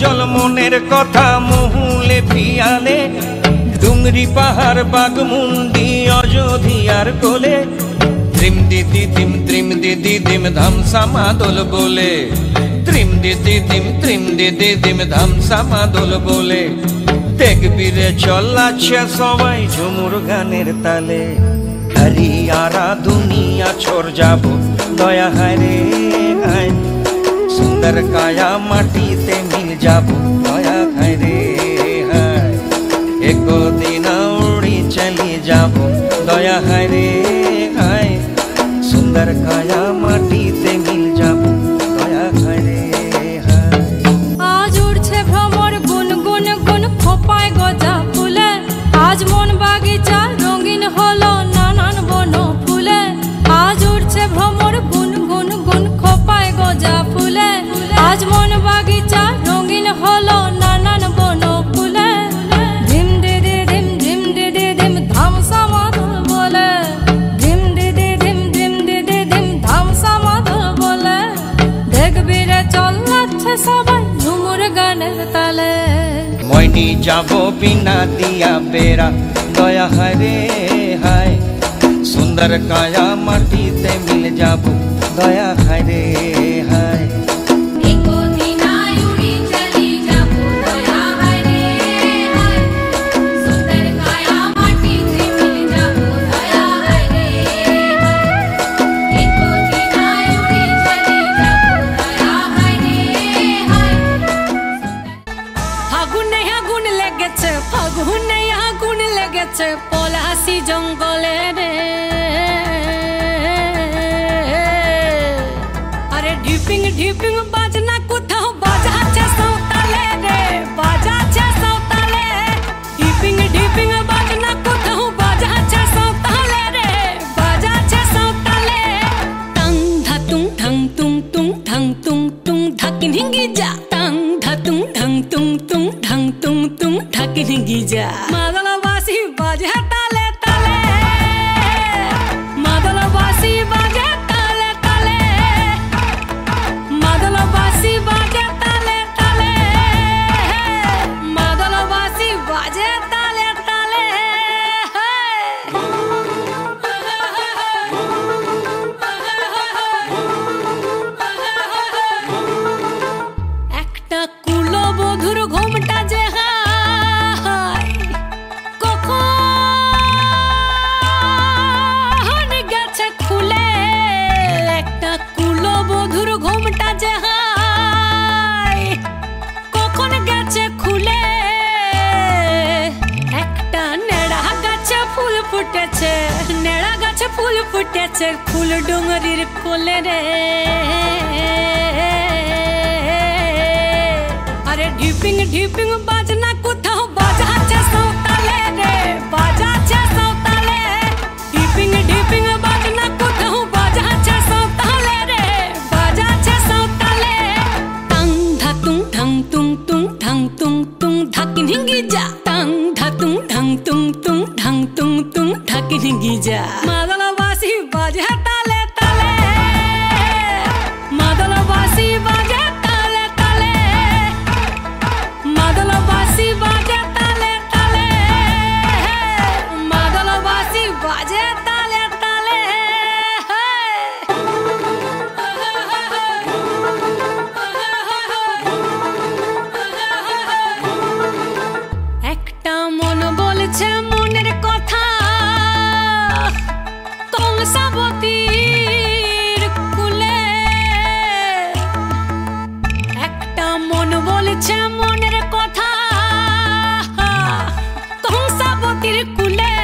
জল মনের কথা মহুলে পিয়ালে ডুংরি পাহাড় বাগমুন্ডি অযোধিয়ার কোলে ত্রিম দিদি দিম ধামসা মাদল বলে ত্রিম দিদি দিম ধামসা মাদল বলে দেখবি রে চলাচ্ছে সবাই ঝুমুর গানের তালে হরিয়ারা দুনিয়া ছোর যাব দয়া হায় রে হায় सुंदर काया माटी ते मिल जाबो दया खाय रे हाय एको दिन उड़ी चली जाबो दया खाय रे हाय सुंदर काया माटी ते मिल जाबो दया खाय रे हाय आज उड़ছে ভ্রমর গুন গুন গুন খোপায় গজা ফুলে আজ মন বাগিচা রঙিন হলো নানান বন ফুলে আজ উড়ছে ভ্রমর গুন গুন গুন খোপায় গজা ফুলে আজ মন বাগিচা রঙিন হলো নানান বন ফুলে ধিম দিদি দিম ধামসা মাদল বলে ধিম দিদি দিম ধামসা মাদল বলে দেখবি রে চলাচ্ছে সবাই ঝুমুর গানের তালে মইনি যাব বিনা দিয়া বেরা দয়া হায় রে হায় সুন্দর কায়া মাটিতে মিল যাব দয়া হায় রে হায় পলাশি জঙ্গলে রে আরে ঢিপিং ঢিপিং বাজনা কোথাও বাজাচ্ছে সৌতালে রে বাজাচ্ছে সৌতালে ঢিপিং ঢিপিং বাজনা কোথাও বাজাচ্ছে সৌতালে রে বাজাচ্ছে সৌতালে টং ধাতুং ঠং তুং তুং ঠং তুং তুং ধাকিন হিঙ্গি যা টং ধাতুং ঠং তুং তুং ঠং তুং তুং ধাকিন হিঙ্গি যা মাদলবাসী বাজে তালে তালে মাদলবাসী বাজে তালে তালে মাদলবাসী বাজে তালে তালে মাদলবাসী বাজে ফুটেছে, নেড়া গাছে ফুল ফুটেছে, ফুল ডুঙরির কোলে রে। আরে ঢিপিং ঢিপিং বাজনা কোথাও বাজাচ্ছে সাঁওতালে রে, বাজাচ্ছে সাঁওতালে। ঢিপিং ঢিপিং বাজনা কোথাও বাজাচ্ছে সাঁওতালে রে, বাজাচ্ছে সাঁওতালে। টাং ধাতুং ঢাং তুং তুং ঢাং তুং তুং ঢাকিন হিঙ্গি যা, টাং ধাতুং ঢাং তুং তুং ঢাং তুং তুং ঢাকিন হিঙ্গি যা। মাদলবাসী বাজে তালে তালে, মাদলবাসী বাজে তালে তালে, মাদলবাসী বাজে তালে তালে, মাদলবাসী বাজে তালে তালে। একটা মন বলছে মনের কথা, কংসাবতীর কুলে। একটা মন বলছে মনের কথা, কংসাবতীর কুলে।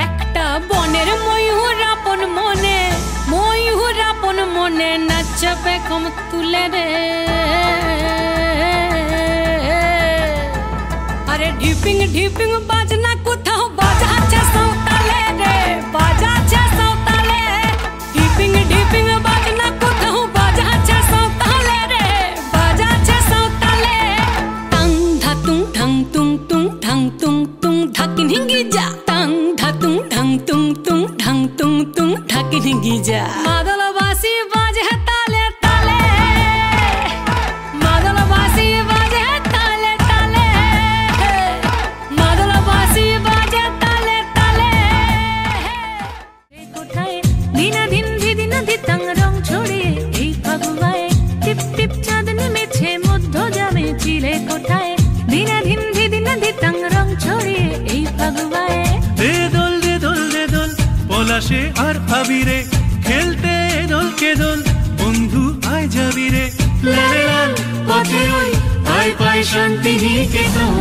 একটা বনের ময়ূর আপন মনে, ময়ূর আপন মনে নাচবে কম তুলে রে। আরে ঢিপিং ঢিপিং বাজনা কোথাও বাজাচ্ছে সাঁওতালে রে, বাজাচ্ছে সাঁওতালে। ঢিপিং ঢিপিং বাজনা কোথাও বাজাচ্ছে সাঁওতালে রে, বাজাচ্ছে সাঁওতালে। টাং ধাতুং ঢাং তুং তুং ঢাং তুং তুং ঢাকিন হিঙ্গি যা, টাং ধাতুং ঢাং তুং তুং ঢাং তুং তুং ঢাকিন হিঙ্গি যা। মাদলবাসী বাজে তালে তালে, মাদলবাসী বাজে তালে তালে, মাদলবাসী বাজে তালে তালে। কোথায় দিনাধিন দিদিন দিতাং রং ছড়িয়ে এই ফাগুয়ায়, টিপ টিপ চাঁদ নেমেছে মধ্য জামে চিলে কোঠায়। দিনাধিন দিদিন দিতাং রং ছড়িয়ে এই ফাগুয়ায়। দে দোল দে দোল দে দোল পলাশে আর আবিরে, খেলতে দোলকে দোল বন্ধু আয় যাবি রে। লালে লাল পথে ওই আয় পায় শান্তি নিকেতন।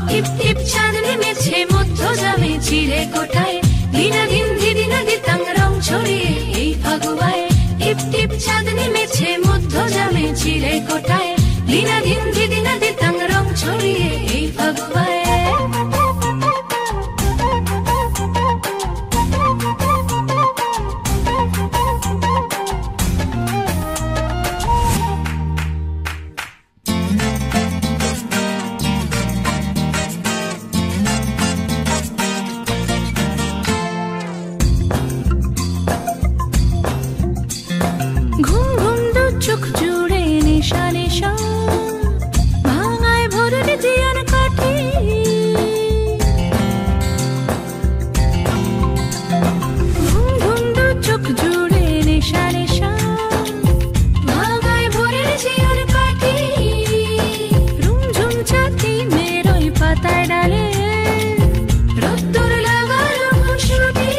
টিপ টিপ চাঁদ নেমেছে মধ্য জামে চিলে কোঠায়। দিনাধিন দিদিন দিতাং রং ছড়িয়ে এই ফাগুয়ায়। টিপ টিপ চাঁদ নেমেছে মধ্য জামে চিলে কোঠায়। দিনাধিন দিদিন দিতাং রং ছড়িয়ে এই ফাগুয়ায়। ঘুম ঘুম দু চোখ জুড়ে নেশা নেশা, ভাঙায় ভোরের জিয়ার কাঠি। ঘুম ঘুম দু চোখ জুড়ে নেশা নেশা, ভাঙায় ভোরের জিয়ার কাঠি। রুমঝুম ছাতি মেরোই পাতায় ডালে, রোদ্দুর লাগালো খুশবুটি।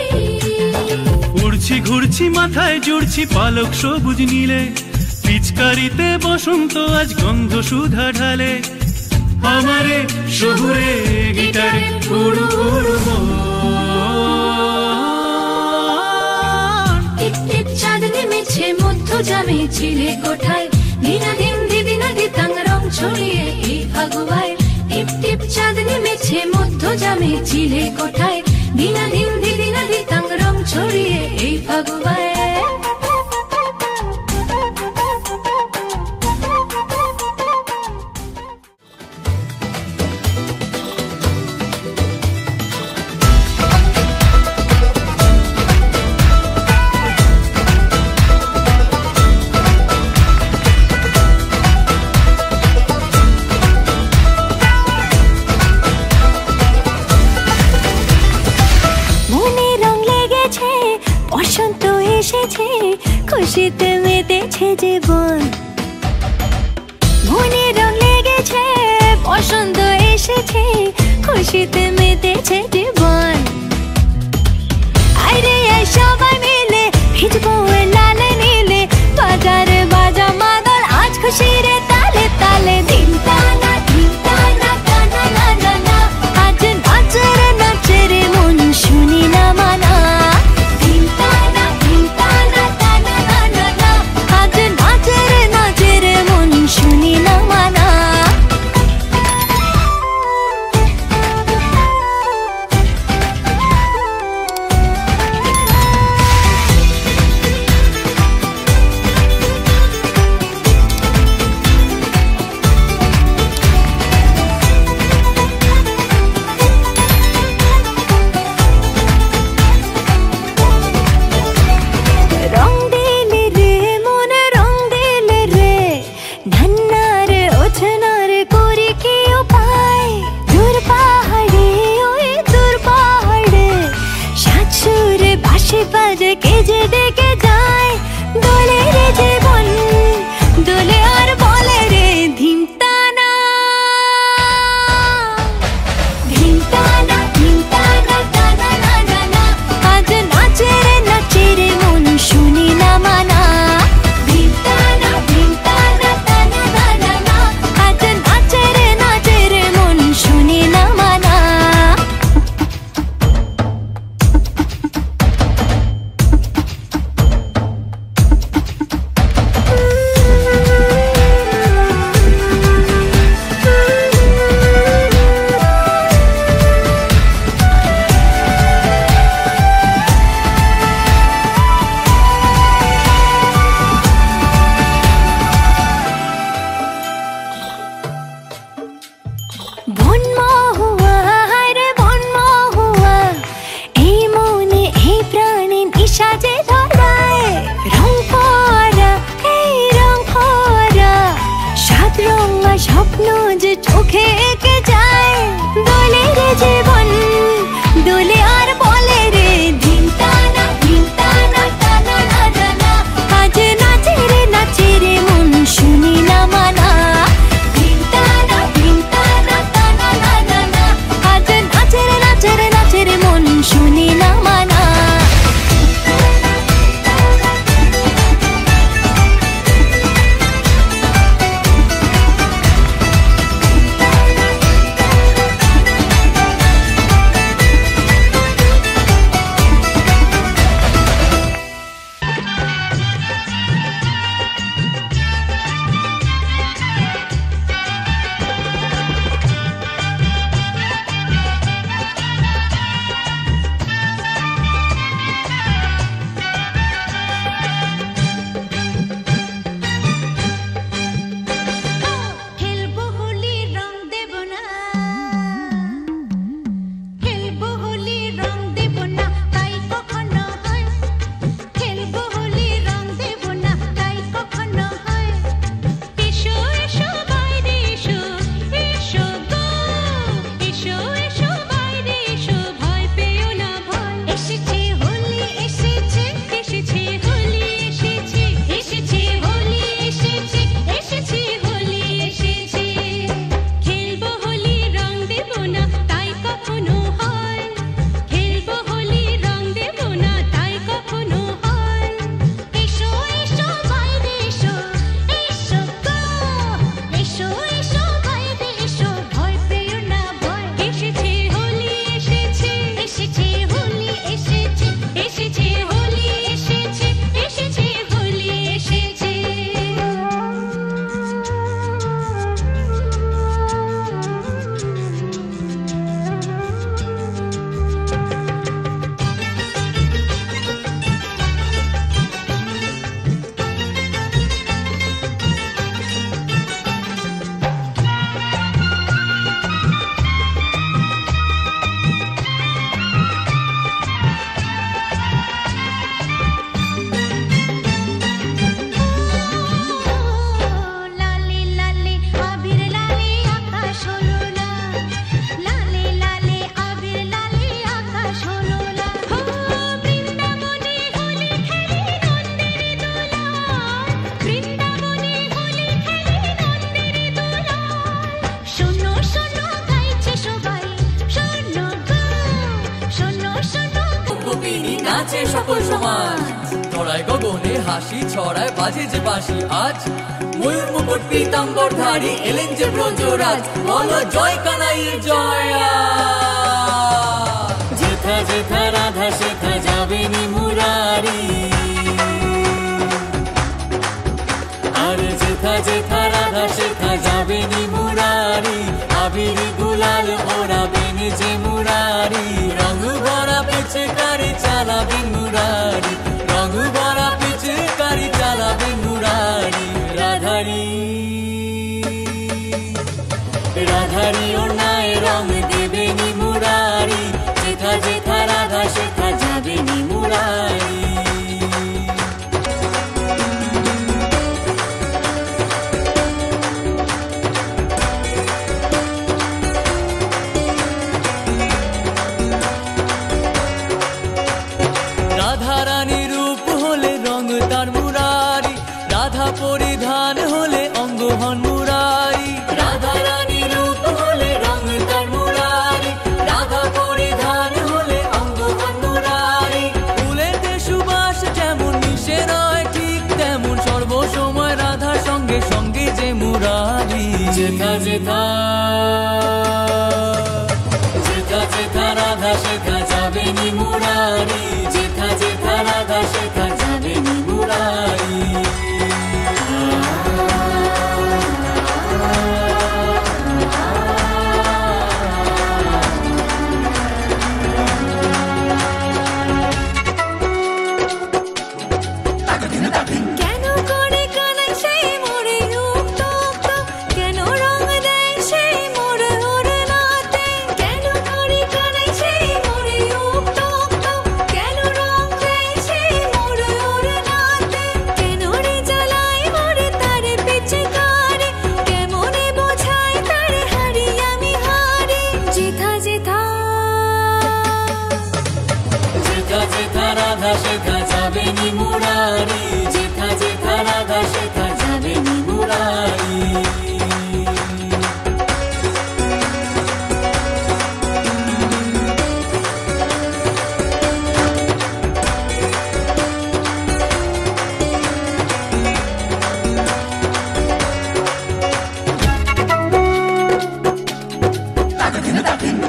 উড়ছি ঘুরছি মাথায় জুড়ছি পালক সবুজ নীলে, পিচকারিতে বসন্ত আজ গন্ধ সুধা ঢালে। আমারে শহুরে গিটারে উড়ু উড়ু মন। টিপ টিপ চাঁদ নেমেছে মধ্য জামে চিলে কোঠায়। দিনাধিন দিদিন দিতাং রং ছড়িয়ে এই ফাগুয়ায়। টিপ টিপ চাঁদ নেমেছে মধ্য জামে চিলে কোঠায়। দিনাধিন দিদিন দিতাং রং ছড়িয়ে এই ফাগুয়ায়। মনে রং লেগেছে, বসন্ত এসেছে, খুশিতে মেতেছে জীবন। মনে রং লেগেছে, বসন্ত এসেছে, খুশিতে মেতেছে জীবন। আরে সবাই মিলে ভিজবো লাল নীলে, বাজারে বাজা মাদল আজ খুশিরে তালে তালে। ধিন টানা বনমহুয়া রে বনমহুয়া, এই মনে এই প্রাণে নিশা যে ধরায়। রং করা এই রং করা, সাত রঙা স্বপ্ন যে চোখে এঁকে যায়। দোলে রে জীবন দোলে আর বলে রে ধিন টানা টানা না জানা। আজ নাচে রে মন শুনি না মানা। ধিন টানা টানা না জানা। আজ নাচে রে মন শুনি না মানা। নাচে সকল সমাজ, ছড়ায় গগনে হাসি, ছড়ায় বাজে যে বাঁশি। আজ ময়ূর মুকুট পীতাম্বর ধারী এলেন যে ব্রজরাজ, বলো জয় কানাইয়ের জয়। যেথা যেথা রাধা সেথা যাবে নি মুরারি, আরে যেথা যেথা রাধা সেথা যাবে নি মুরারি। আবির গুলাল ওড়াবেন যে মুরারি, রঙ ভরা পিচকারি চালাবেন মুরারি, রঙ ভরা পিচকারি চালাবেন মুরারি। রাধারি রাধারি ওনায় রঙ দেবেনি মুরারি, যেথা যেথা রাধা সেথা যাবেনি মুরারি। রাধারানী রূপ হলে রঙ তার মুরারি, রাধা পরিধান হলে অঙ্গ হন মুরারি। রাধারানী রূপ হলে রঙ তার মুরারি, রাধা পরিধান হলে অঙ্গ হন মুরারি। ফুলেতে সুবাস যেমন মিশে রয় ঠিক তেমন, সর্বসময় রাধার সঙ্গে সঙ্গে যে মুরারি। যেথা যেথা যেথা যেথা রাধা সেথা যাবেনি মুরারি, যেথা যেথা রাধা সেথা যাবেনি মুরারি। কেন করে কানাই সেই মোরে উক্ত, কেন রং দেয় সেই মোরে ওরে যাবে নি মুরারি, যেথা যেথা রাধা সেথা যাবে নি মুরারি।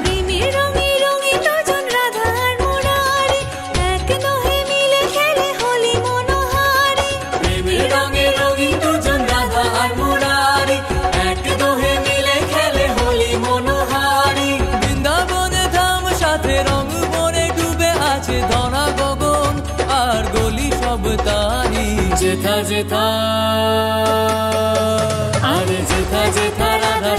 প্রেমের রঙে রঙে দুজন রাধা আর মুরারি, এক দহে মিলে খেলে হোলি মনোহারি। প্রেমের রঙে রঙিন দুজন রাধা আর মুরারি, এক দোহে মিলে খেলে হোলি মনোহারি। বৃন্দাবনে ধাম সাথে রং বনে ডুবে আছে ধরা গগন আর গলি সব তারি। যেথা যেথা আরে যেথা যেথা রাধা